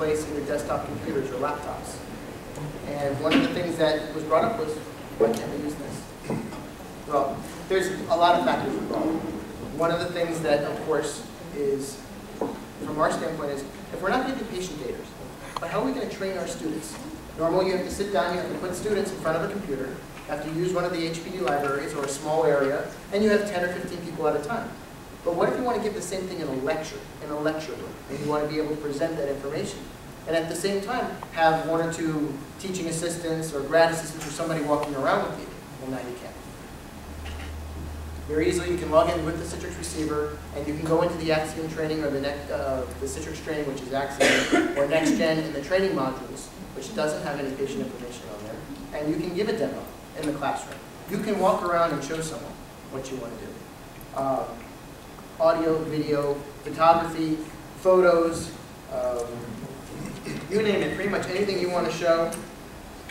place in your desktop computers or laptops. And one of the things that was brought up was, why can't we use this? Well, there's a lot of factors involved. One of the things that, of course, is, from our standpoint, is if we're not getting patient data, but how are we going to train our students? Normally, you have to sit down, you have to put students in front of a computer, you have to use one of the HPD libraries or a small area, and you have 10 or 15 people at a time. But what if you want to give the same thing in a lecture room, and you want to be able to present that information? And at the same time, have 1 or 2 teaching assistants or grad assistants or somebody walking around with you. Well, now you can't. Very easily, you can log in with the Citrix receiver, and you can go into the Axiom training or the Citrix training, which is Axiom, or NextGen in the training modules, which doesn't have any patient information on there, and you can give a demo in the classroom. You can walk around and show someone what you want to do. Audio, video, photography, photos, you name it, pretty much anything you want to show.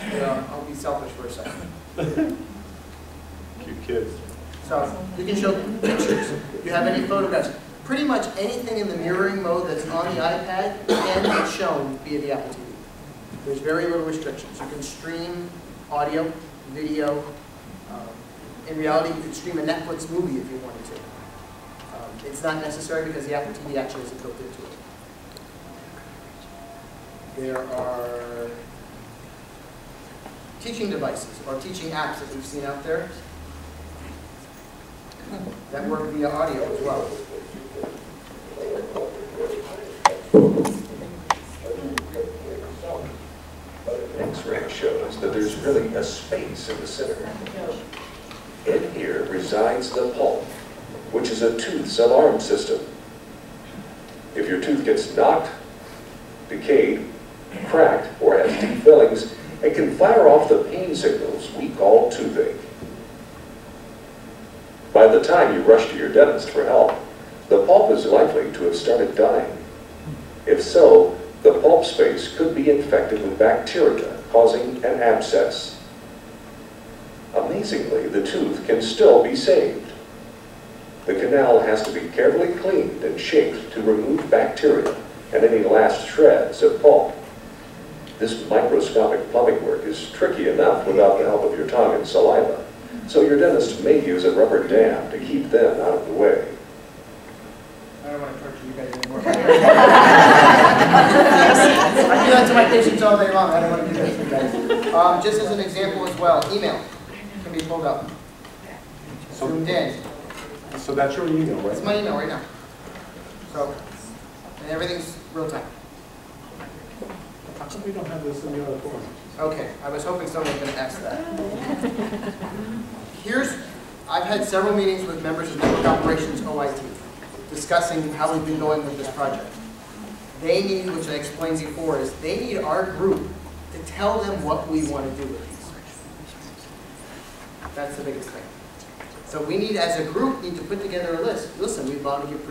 I'll be selfish for a second. Cute kids. So you can show pictures. If you have any photographs, pretty much anything in the mirroring mode that's on the iPad can be shown via the Apple TV. There's very little restrictions. You can stream audio, video. In reality, you could stream a Netflix movie if you wanted to. It's not necessary because the Apple TV actually isn't built into it. There are teaching devices or teaching apps that we've seen out there that work via audio as well. X-ray shows that there's really a space in the center. In here resides the pulp, which is a tooth's alarm system. If your tooth gets knocked, decayed, cracked, or has deep fillings, it can fire off the pain signals we call toothache. By the time you rush to your dentist for help, the pulp is likely to have started dying. If so, the pulp space could be infected with bacteria, causing an abscess. Amazingly, the tooth can still be saved. The canal has to be carefully cleaned and shaped to remove bacteria and any last shreds of pulp. This microscopic plumbing work is tricky enough without the help of your tongue and saliva, so your dentist may use a rubber dam to keep them out of the way. I don't want to torture you guys anymore. I do that to my patients all day long. I don't want to do that to you guys. Just as an example as well, email can be pulled up. Zoomed in. So that's your email, right? It's my email right now. So, and everything's real time. How come we don't have this in the other form? Okay, I was hoping someone was going to ask that. I've had several meetings with members of Network Operations OIT discussing how we've been going with this project. They need, which I explained before, is they need our group to tell them what we want to do with these. That's the biggest thing. So we need, as a group, need to put together a list. Listen, we want to give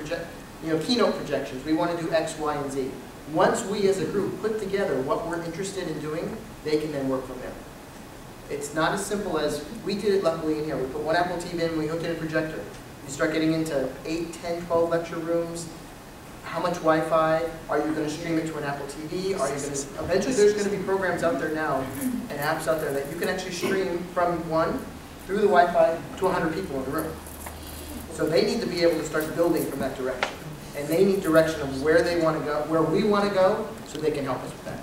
keynote projections. We want to do X, Y, and Z. Once we, as a group, put together what we're interested in doing, they can then work from there. It's not as simple as, we did it luckily in here. We put one Apple TV in, we hooked in a projector. You start getting into 8, 10, 12 lecture rooms. How much Wi-Fi? Are you going to stream it to an Apple TV? Are you going to, eventually there's going to be programs out there now and apps out there that you can actually stream from one through the Wi-Fi to 100 people in the room. So they need to be able to start building from that direction. And they need direction of where they want to go, where we want to go, so they can help us with that.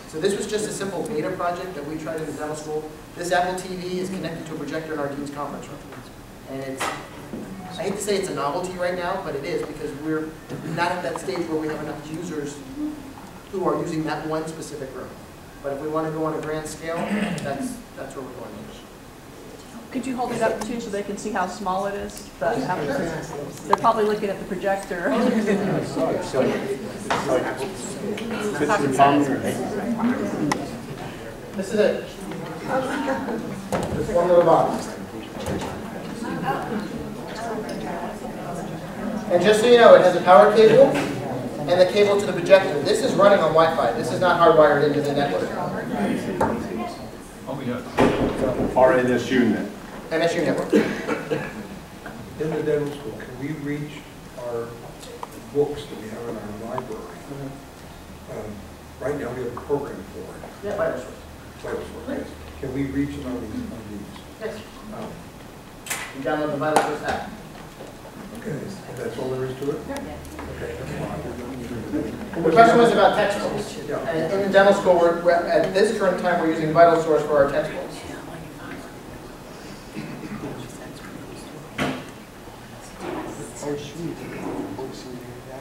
So this was just a simple beta project that we tried in the demo school. This Apple TV is connected to a projector in our dean's conference room. And it's, I hate to say it's a novelty right now, but it is because we're not at that stage where we have enough users who are using that one specific room. But if we want to go on a grand scale, that's where we're going. Could you hold it up too so they can see how small it is? They're probably looking at the projector. This is it. Just one little box. And just so you know, it has a power cable and the cable to the projector. This is running on Wi-Fi. This is not hardwired into the network. Oh, yeah. Our NSU net. NSU network. In the dental school, can we reach our books that we have in our library Right now, we have a program for it. Yeah, Vital Source. Vital Source, yes. Can we reach them on these? Yes. Oh, You download the Vital Source app. okay, and that's all there is to it? Okay, that's fine. The question was about textbooks. Yeah. And in the dental school, at this current time, we're using Vital Source for our textbooks.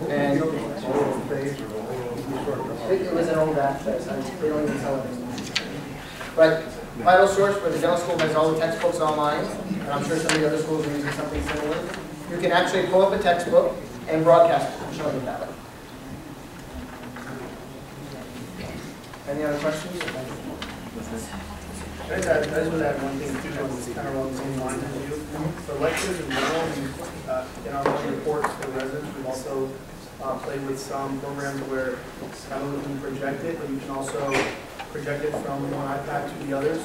And it was an old app, they don't even sell it anymore. But Vital Source, where the dental school has all the textbooks online, and I'm sure some of the other schools are using something similar, you can actually pull up a textbook and broadcast it, showing it that way. Any other questions? I just want to add one thing too, that was kind of along the same lines as you. For lectures in general, in our own reports for residents, we've also played with some programs where not only can you project it, but you can also project it from one iPad to the others.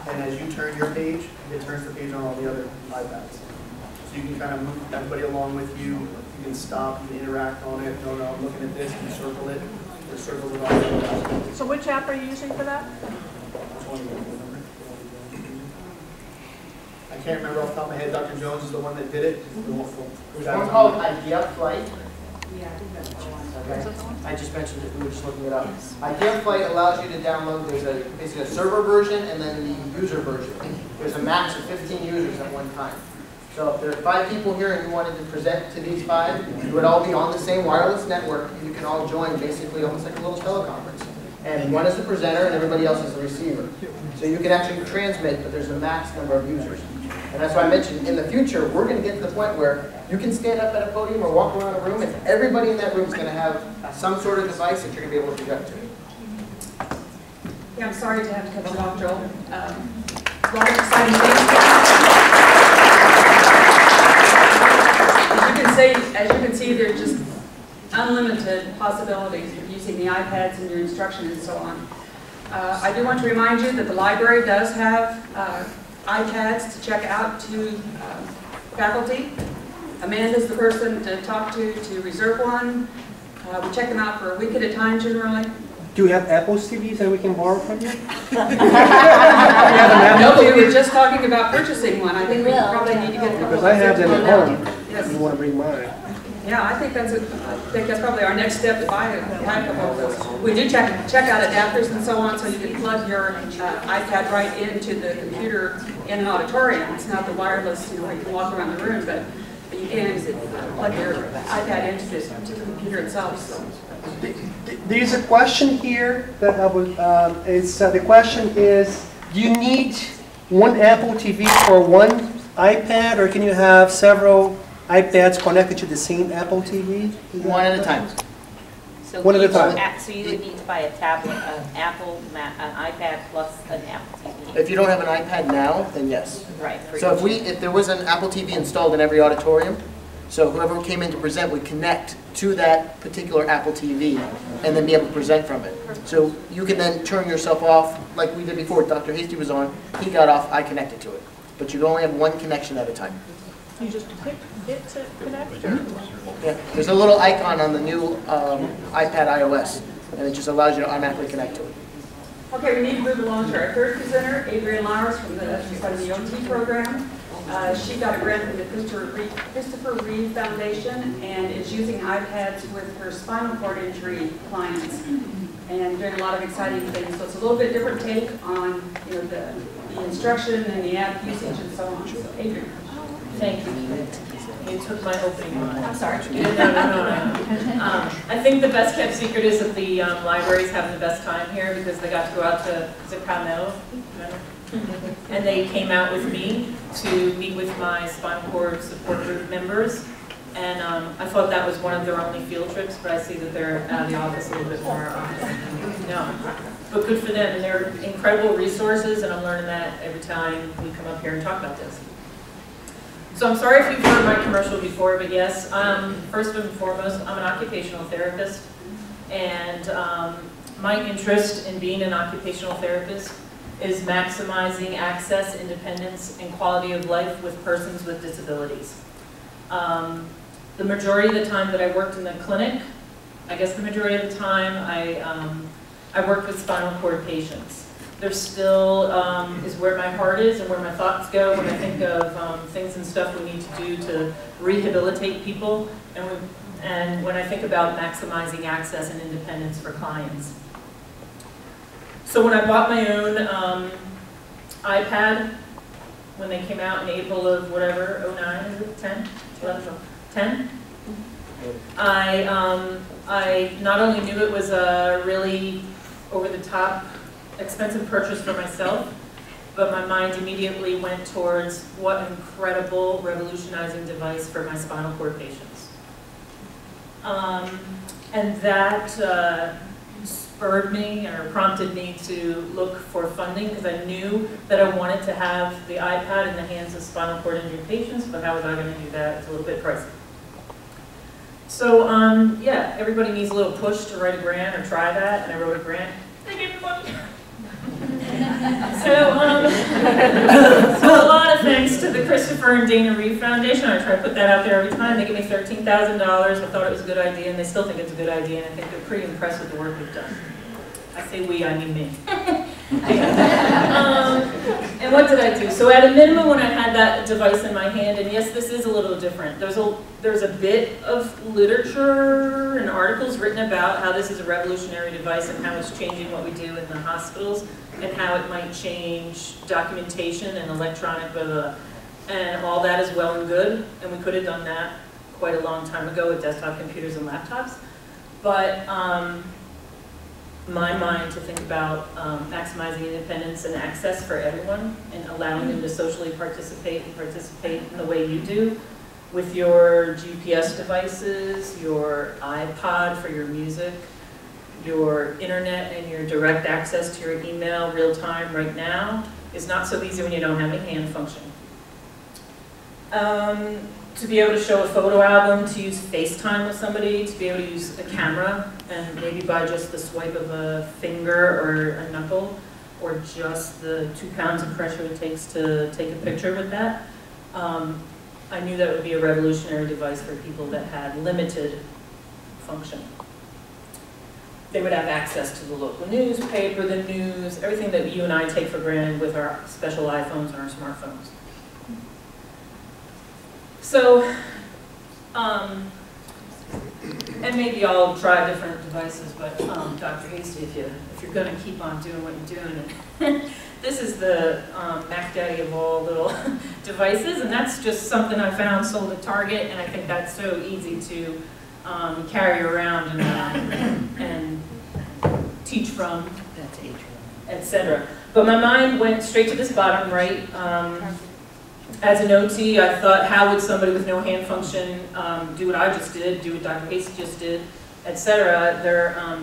And as you turn your page, it turns the page on all the other iPads. So you can kind of move everybody along with you. You can stop, you can interact on it. No, I'm looking at this, you can circle it. Or circle it all the way. So which app are you using for that? I can't remember off the top of my head. Dr. Jones is the one that did it. There's one called IKEA Flight. Okay. I just mentioned it, we were just looking it up. IKEA Flight allows you to download, there's basically a server version and then the user version. There's a max of 15 users at one time. So if there are 5 people here and you wanted to present to these 5, you would all be on the same wireless network and you can all join basically almost like a little teleconference. And one is the presenter and everybody else is the receiver. So you can actually transmit, but there's a max number of users. And that's why I mentioned in the future, we're going to get to the point where you can stand up at a podium or walk around a room and everybody in that room is going to have some sort of device that you're going to be able to project to. Yeah, I'm sorry to have to cut you off, Joel. A lot of exciting things. As you can see, there's just unlimited possibilities of using the iPads in your instruction and so on. I do want to remind you that the library does have iPads to check out to faculty. Amanda's the person to talk to reserve one. We check them out for a week at a time generally. Do you have Apple's TVs that we can borrow from you? No, we were just talking about purchasing one. I think we probably need to get a couple. Because I have them at home. Yes. You want to bring mine? Yeah, I think that's probably our next step to buy a couple of those. We do check out adapters and so on, so you can plug your iPad right into the computer in an auditorium. It's not the wireless, where you can walk around the room, but you can plug your iPad into the computer itself. So. There's a question here that I would. The question is: do you need one Apple TV for one iPad, or can you have several iPads connected to the same Apple TV? One at a time. So One at a time. So you would need to buy a tablet, an iPad plus an Apple TV. If you don't have an iPad now, then yes. Right. So if there was an Apple TV installed in every auditorium, so whoever came in to present would connect to that particular Apple TV and then be able to present from it. So you can then turn yourself off, like we did before. Dr. Hasty was on, he got off, I connected to it. But you can only have one connection at a time. You just pick it to connect? Yeah, there's a little icon on the new iPad iOS, and it just allows you to automatically connect to it. Okay, we need to move along to our third presenter, Adrienne Lauer from the OT program. She got a grant from the Christopher Reeve Foundation and is using iPads with her spinal cord injury clients and doing a lot of exciting things. So it's a little bit different take on the instruction and the app usage and so on. So Adrienne. Thank you. You took my opening line. I'm sorry. No. I think the best kept secret is that the library's having the best time here because they got to go out to Palmetto, and they came out with me to meet with my spinal cord support group members. And I thought that was one of their only field trips, but I see that they're out of the office a little bit more often. No. But good for them, and they're incredible resources, and I'm learning that every time we come up here and talk about this. So I'm sorry if you've heard my commercial before, but yes, first and foremost, I'm an occupational therapist, and my interest in being an occupational therapist is maximizing access, independence, and quality of life with persons with disabilities. The majority of the time that I worked in the clinic, I guess the majority of the time I I worked with spinal cord patients. There still is where my heart is and where my thoughts go when I think of things and stuff we need to do to rehabilitate people, and when I think about maximizing access and independence for clients. So when I bought my own iPad, when they came out in April of whatever, 09, is it 10? 11, 10? I not only knew it was a really over-the-top expensive purchase for myself, but my mind immediately went towards what an incredible revolutionizing device for my spinal cord patients. And that spurred me or prompted me to look for funding, because I knew that I wanted to have the iPad in the hands of spinal cord injury patients, but how was I going to do that? It's a little bit pricey. So yeah, everybody needs a little push to write a grant or try that, and I wrote a grant. They gave me money. So a lot of thanks to the Christopher and Dana Reeve Foundation. I try to put that out there every time. They give me $13,000. I thought it was a good idea, and they still think it's a good idea, and I think they're pretty impressed with the work we've done. I say we, I mean me. And what did I do? So at a minimum, when I had that device in my hand, and yes, this is a little different. There's a bit of literature and articles written about how this is a revolutionary device and how it's changing what we do in the hospitals and how it might change documentation and electronic blah, blah, blah. And all that is well and good, and we could have done that quite a long time ago with desktop computers and laptops. But my mind to think about maximizing independence and access for everyone and allowing them to socially participate and participate in the way you do with your GPS devices, your iPod for your music, your internet and your direct access to your email real time right now is not so easy when you don't have a hand function. To be able to show a photo album, to use FaceTime with somebody, to be able to use a camera, and maybe by just the swipe of a finger or a knuckle, or just the 2 pounds of pressure it takes to take a picture with that. I knew that would be a revolutionary device for people that had limited function. They would have access to the local newspaper, the news, everything that you and I take for granted with our special iPhones and our smartphones. So, and maybe I'll try different devices, but Dr. Hasty, if you're going to keep on doing what you're doing, and this is the Mac Daddy of all little devices, and that's just something I found sold at Target, and I think that's so easy to carry around and teach from, etc. But my mind went straight to this bottom right. As an OT, I thought, how would somebody with no hand function do what I just did, do what Dr. Hasty just did, etc.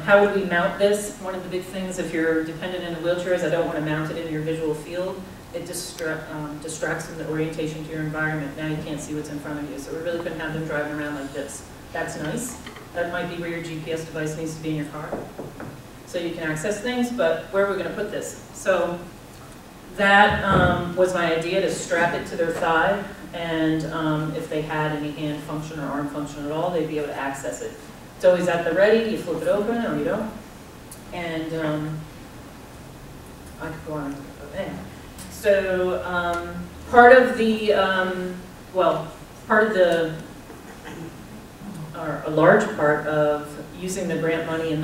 How would we mount this? One of the big things if you're dependent in a wheelchair is I don't want to mount it in your visual field. It distracts from the orientation to your environment. Now you can't see what's in front of you, so we really couldn't have them driving around like this. That's nice. That might be where your GPS device needs to be in your car, so you can access things, but where are we going to put this? So that was my idea, to strap it to their thigh, and if they had any hand function or arm function at all, they'd be able to access it. It's always at the ready, you flip it open or you don't. And I could go on. So part of the, or a large part of using the grant money and